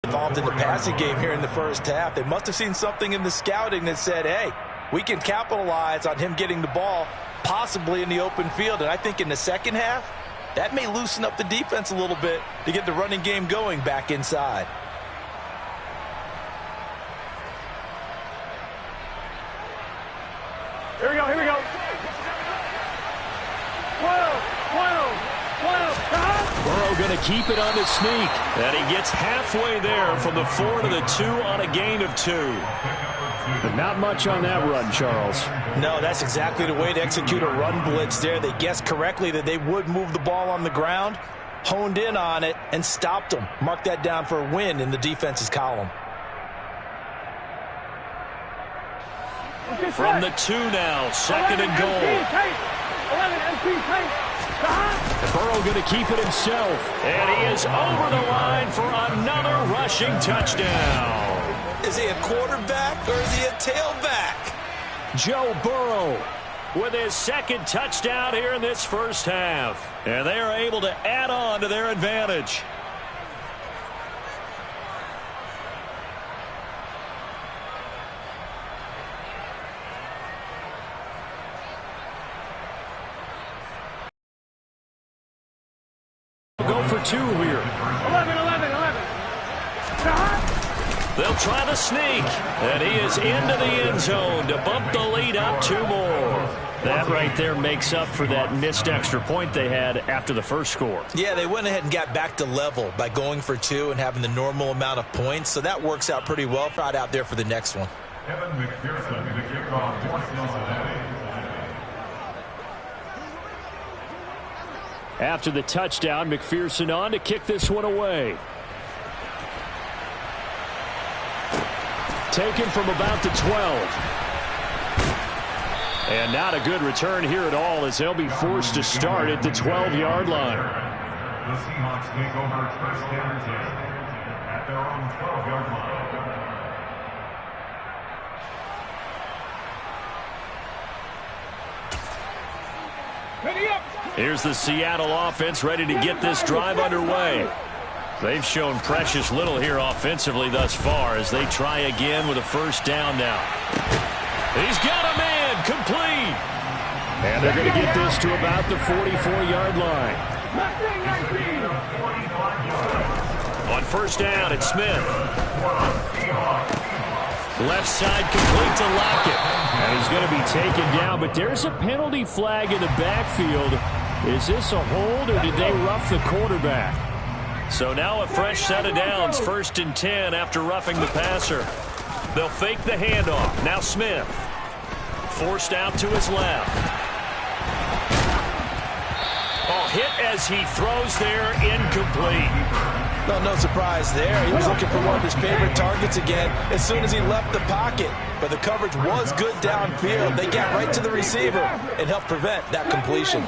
Involved in the passing game here in the first half. They must have seen something in the scouting that said, hey, we can capitalize on him getting the ball possibly in the open field. And I think in the second half, that may loosen up the defense a little bit to get the running game going back inside. Here we go, here we go. 12. Burrow going to keep it on the sneak. And he gets halfway there from the 4 to the 2 on a gain of 2. But not much on that run, Charles. No, that's exactly the way to execute a run blitz there. They guessed correctly that they would move the ball on the ground, honed in on it, and stopped them. Mark that down for a win in the defense's column. From the 2 now, second and goal. 11 Burrow going to keep it himself. And he is over the line for another rushing touchdown. Is he a quarterback or is he a tailback? Joe Burrow with his second touchdown here in this first half. And they are able to add on to their advantage. Go for 2 here. 11. They'll try the sneak. And he is into the end zone to bump the lead up 2 more. That right there makes up for that missed extra point they had after the first score. Yeah, they went ahead and got back to level by going for 2 and having the normal amount of points. So that works out pretty well. Right out there for the next one. Kevin McPherson to kick off for Cincinnati. After the touchdown, McPherson on to kick this one away. Taken from about the 12. And not a good return here at all as they'll be forced to start at the 12-yard line. The Seahawks take over first and 10 at their own 12-yard line. Here's the Seattle offense ready to get this drive underway. They've shown precious little here offensively thus far as they try again with a first down now. He's got a man complete. And they're going to get this to about the 44-yard line. On first down, it's Smith. Left side complete to Lockett. And he's going to be taken down, but there's a penalty flag in the backfield. Is this a hold or did they rough the quarterback? So now a fresh set of downs, first and 10 after roughing the passer. They'll fake the handoff. Now Smith. Forced out to his left. Oh, hit as he throws there, incomplete. Well, no surprise there. He was looking for one of his favorite targets again as soon as he left the pocket. But the coverage was good downfield. They got right to the receiver and helped prevent that completion.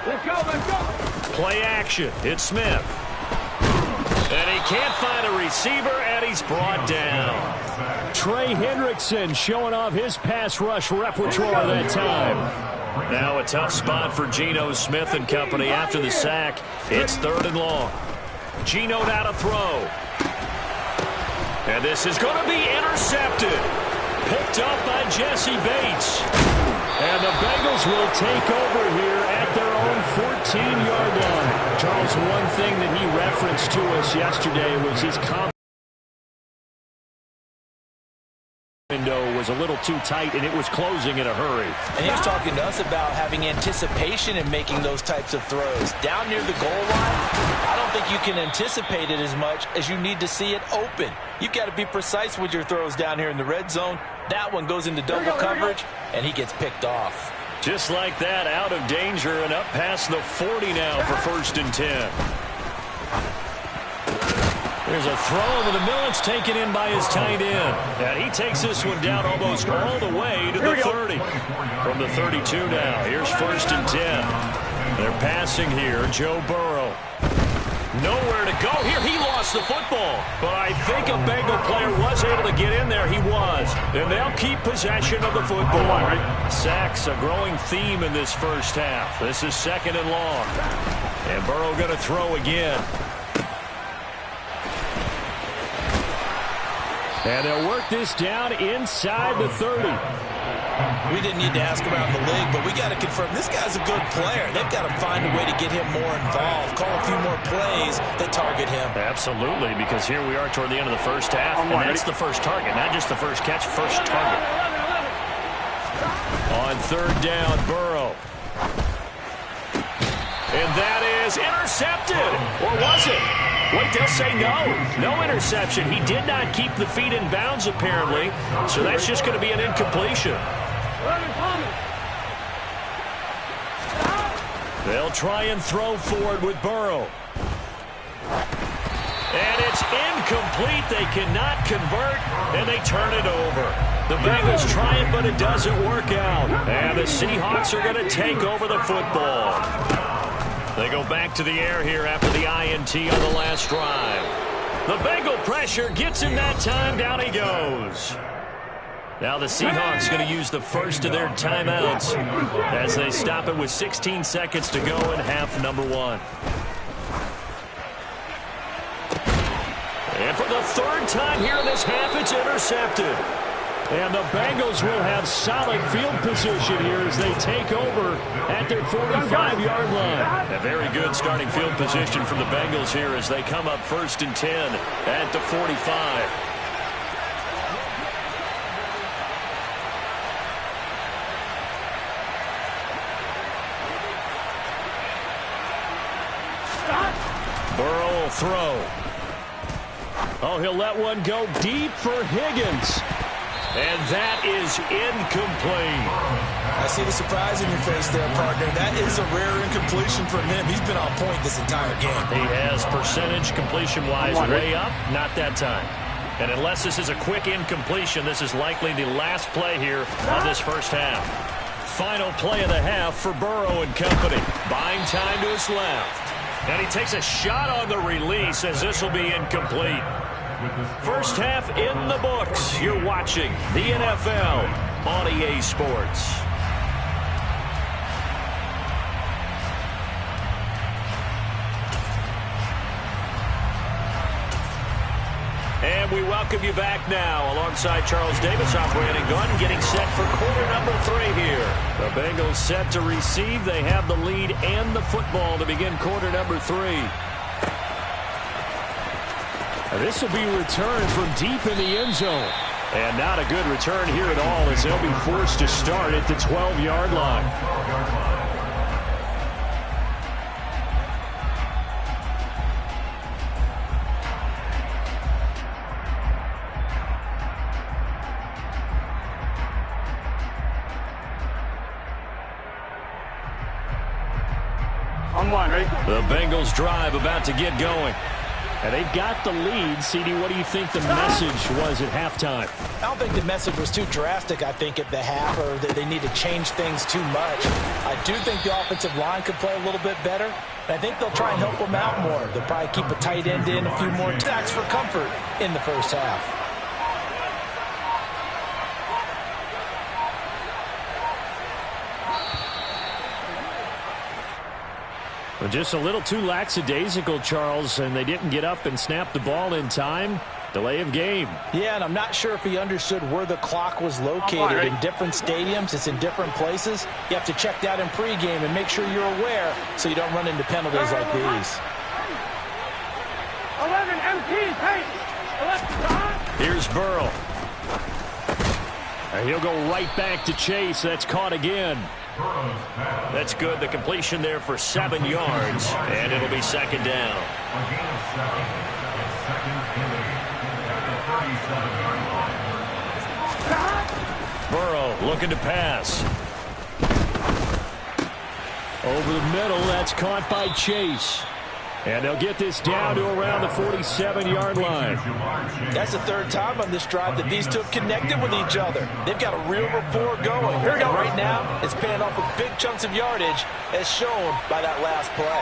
Let's go. Play action. It's Smith. And he can't find a receiver, and he's brought down. Trey Hendrickson showing off his pass rush repertoire that time. Now a tough spot for Geno Smith and company after the sack. It's 3rd and long. Geno now to throw. And this is going to be intercepted. Picked up by Jesse Bates. And the Bengals will take over here at their own 14-yard line. Charles, one thing that he referenced to us yesterday was his window was a little too tight, and it was closing in a hurry. And he was talking to us about having anticipation in making those types of throws. Down near the goal line, I don't think you can anticipate it as much as you need to see it open. You've got to be precise with your throws down here in the red zone. That one goes into double coverage, and he gets picked off. Just like that, out of danger and up past the 40 now for 1st and 10. There's a throw over the middle. It's taken in by his tight end. And he takes this one down almost all the way to the 30. From the 32 now. Here's 1st and 10. They're passing here. Joe Burrow. Nowhere to go here. He lost the football. But I think a Bengal player was able to get in there. He was. And they'll keep possession of the football. Sacks, a growing theme in this first half. This is 2nd and long. And Burrow going to throw again. And they'll work this down inside the 30. We didn't need to ask around the league, but we got to confirm this guy's a good player. They've got to find a way to get him more involved, call a few more plays that target him. Absolutely, because here we are toward the end of the first half, and that's the first target, not just the first catch, first target. On 3rd down, Burrow. And that is intercepted. Or was it? Wait, they'll say no. No interception. He did not keep the feet in bounds, apparently. So that's just going to be an incompletion. They'll try and throw forward with Burrow. And it's incomplete. They cannot convert, and they turn it over. The Bengals try it, but it doesn't work out. And the Seahawks are going to take over the football. They go back to the air here after the INT on the last drive. The Bengal pressure gets him that time. Down he goes. Now the Seahawks going to use the first of their timeouts as they stop it with 16 seconds to go in half number 1. And for the 3rd time here in this half, it's intercepted. And the Bengals will have solid field position here as they take over at their 45-yard line. A very good starting field position from the Bengals here as they come up 1st and 10 at the 45. Burrow will throw. Oh, he'll let one go deep for Higgins. And that is incomplete. I see the surprise in your face there, partner. That is a rare incompletion from him. He's been on point this entire game. He has percentage completion-wise way up. Not that time. And unless this is a quick incompletion, this is likely the last play here of this first half. Final play of the half for Burrow and company. Buying time to his left. And he takes a shot on the release as this will be incomplete. First half in the books. You're watching the NFL on EA Sports. And we welcome you back now alongside Charles Davis, operating gun, getting set for quarter number 3 here. The Bengals set to receive. They have the lead and the football to begin quarter number 3. This will be returned from deep in the end zone. And not a good return here at all as they'll be forced to start at the 12-yard line. On 1, ready? The Bengals drive about to get going. And they've got the lead. CD, what do you think the message was at halftime? I don't think the message was too drastic, I think, at the half, or that they need to change things too much. I do think the offensive line could play a little bit better. And I think they'll try and help them out more. They'll probably keep a tight end in, a few more sacks for comfort in the first half. Well, just a little too lackadaisical, Charles, and they didn't get up and snap the ball in time. Delay of game. Yeah, and I'm not sure if he understood where the clock was located. In different stadiums, it's in different places. You have to check that in pregame and make sure you're aware so you don't run into penalties like these. 11, MT, pace. Here's Burrow. And he'll go right back to Chase. That's caught again. That's good. The completion there for 7 yards, and it'll be 2nd down. Burrow looking to pass. Over the middle, that's caught by Chase. And they'll get this down to around the 47-yard line. That's the 3rd time on this drive that these two have connected with each other. They've got a real rapport going. Here we go. Right now, it's paying off with big chunks of yardage as shown by that last play.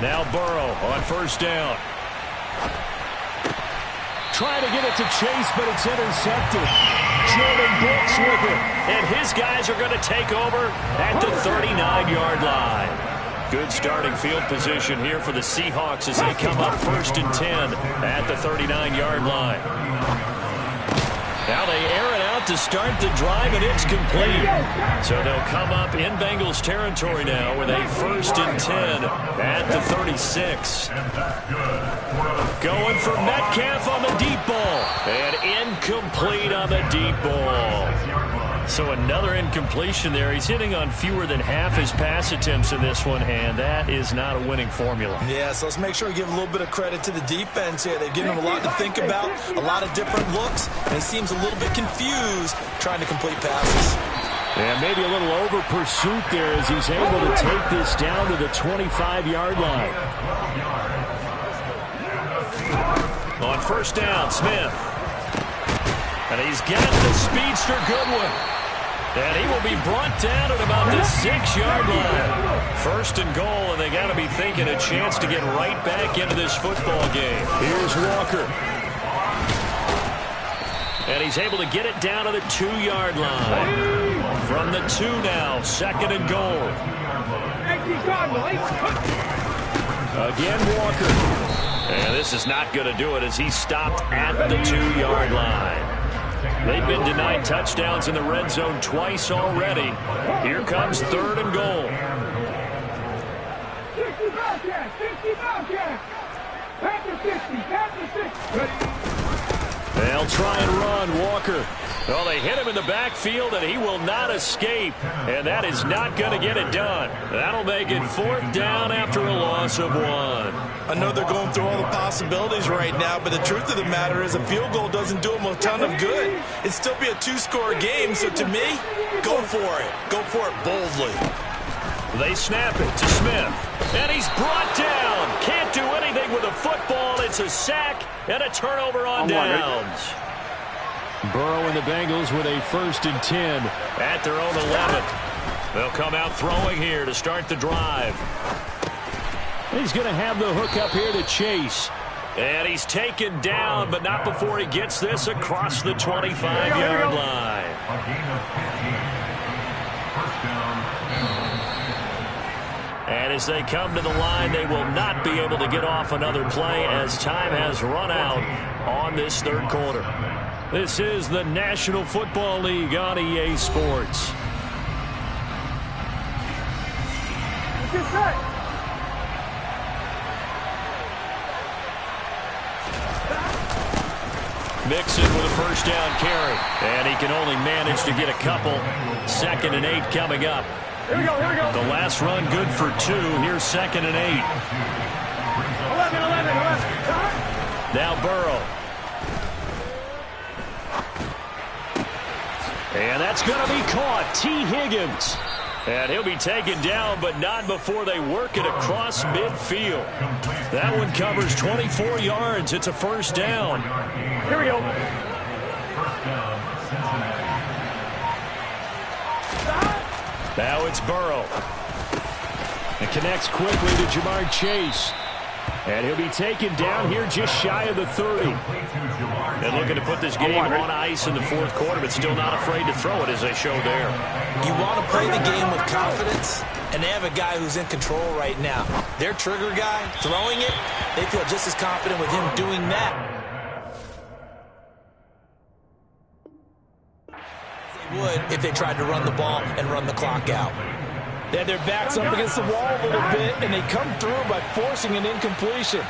Now Burrow on first down. Trying to get it to Chase, but it's intercepted. Jordan Brooks with it. And his guys are going to take over at the 39-yard line. Good starting field position here for the Seahawks as they come up 1st and 10 at the 39-yard line. Now they air it out to start the drive, and it's complete. So they'll come up in Bengals territory now with a 1st and 10 at the 36. Going for Metcalf on the deep ball. And incomplete on the deep ball. So another incompletion there. He's hitting on fewer than half his pass attempts in this one, and that is not a winning formula. Yeah, so let's make sure we give a little bit of credit to the defense here. They've given him a lot to think about, a lot of different looks, and he seems a little bit confused trying to complete passes. And maybe a little over pursuit there as he's able to take this down to the 25-yard line. On first down, Smith. And he's got the speedster Goodwin. And he will be brought down at about the 6-yard line. 1st and goal, and they got to be thinking a chance to get right back into this football game. Here's Walker. And he's able to get it down to the 2-yard line. From the 2 now, 2nd and goal. Again, Walker. And this is not going to do it as he's stopped at the 2-yard line. They've been denied touchdowns in the red zone twice already. Here comes 3rd and goal. 60 Bobcats! 60 Bobcats! Panther 60! Panther 60! They'll try and run, Walker. Well, they hit him in the backfield, and he will not escape. And that is not going to get it done. That'll make it 4th down after a loss of 1. I know they're going through all the possibilities right now, but the truth of the matter is a field goal doesn't do them a ton of good. It'd still be a 2-score game, so to me, go for it. Go for it boldly. They snap it to Smith, and he's brought down. Can't do anything with a football. It's a sack and a turnover on downs. Burrow and the Bengals with a 1st and 10 at their own 11. They'll come out throwing here to start the drive. He's going to have the hook up here to Chase. And he's taken down, but not before he gets this across the 25-yard line. And as they come to the line, they will not be able to get off another play as time has run out on this 3rd quarter. This is the National Football League on EA Sports. Mixon with a 1st down carry. And he can only manage to get a couple. 2nd and 8 coming up. Here we go, here we go. The last run good for 2. Here's 2nd and 8. 11. Now Burrow. And that's going to be caught. T. Higgins. And he'll be taken down, but not before they work it across midfield. That one covers 24 yards. It's a 1st down. Here we go. Now it's Burrow. It connects quickly to Jamar Chase. And he'll be taken down here just shy of the 30. And looking to put this game on ice in the 4th quarter, but still not afraid to throw it as they show there. You want to play the game with confidence, and they have a guy who's in control right now. Their trigger guy, throwing it, they feel just as confident with him doing that. They would if they tried to run the ball and run the clock out. They had their backs up against the wall a little bit, and they come through by forcing an incompletion.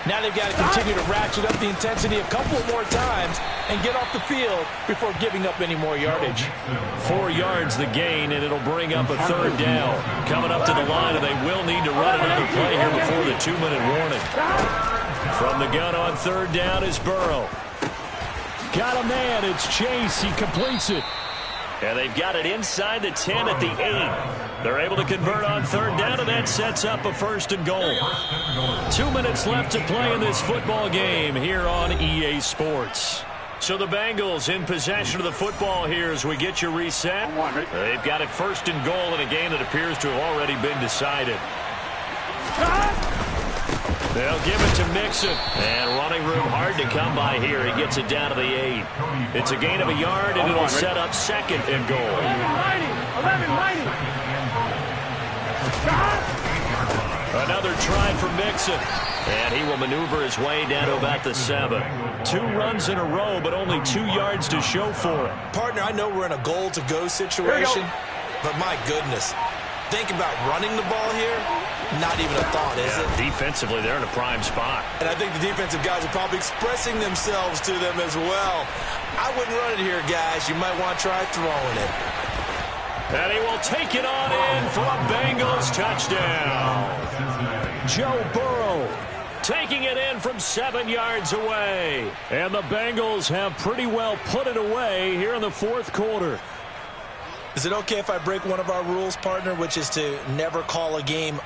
Now they've got to continue to ratchet up the intensity a couple more times and get off the field before giving up any more yardage. 4 yards the gain, and it'll bring up a 3rd down. Coming up to the line, and they will need to run another play here before the 2-minute warning. From the gun on 3rd down is Burrow. Got a man. It's Chase. He completes it. And they've got it inside the 10 at the 8. They're able to convert on 3rd down, and that sets up a 1st and goal. 2 minutes left to play in this football game here on EA Sports. So the Bengals in possession of the football here as we get you reset. They've got it 1st and goal in a game that appears to have already been decided. They'll give it to Mixon. And running room hard to come by here. He gets it down to the 8. It's a gain of a yard, and it'll set up second and goal. 11, Another try for Mixon. And he will maneuver his way down to about the 7. 2 runs in a row, but only 2 yards to show for it. Partner, I know we're in a goal-to-go situation, but my goodness, think about running the ball here. Not even a thought, is it? Defensively, they're in a prime spot. And I think the defensive guys are probably expressing themselves to them as well. I wouldn't run it here, guys. You might want to try throwing it. And he will take it on in for a Bengals touchdown. Joe Burrow taking it in from 7 yards away. And the Bengals have pretty well put it away here in the 4th quarter. Is it okay if I break one of our rules, partner, which is to never call a game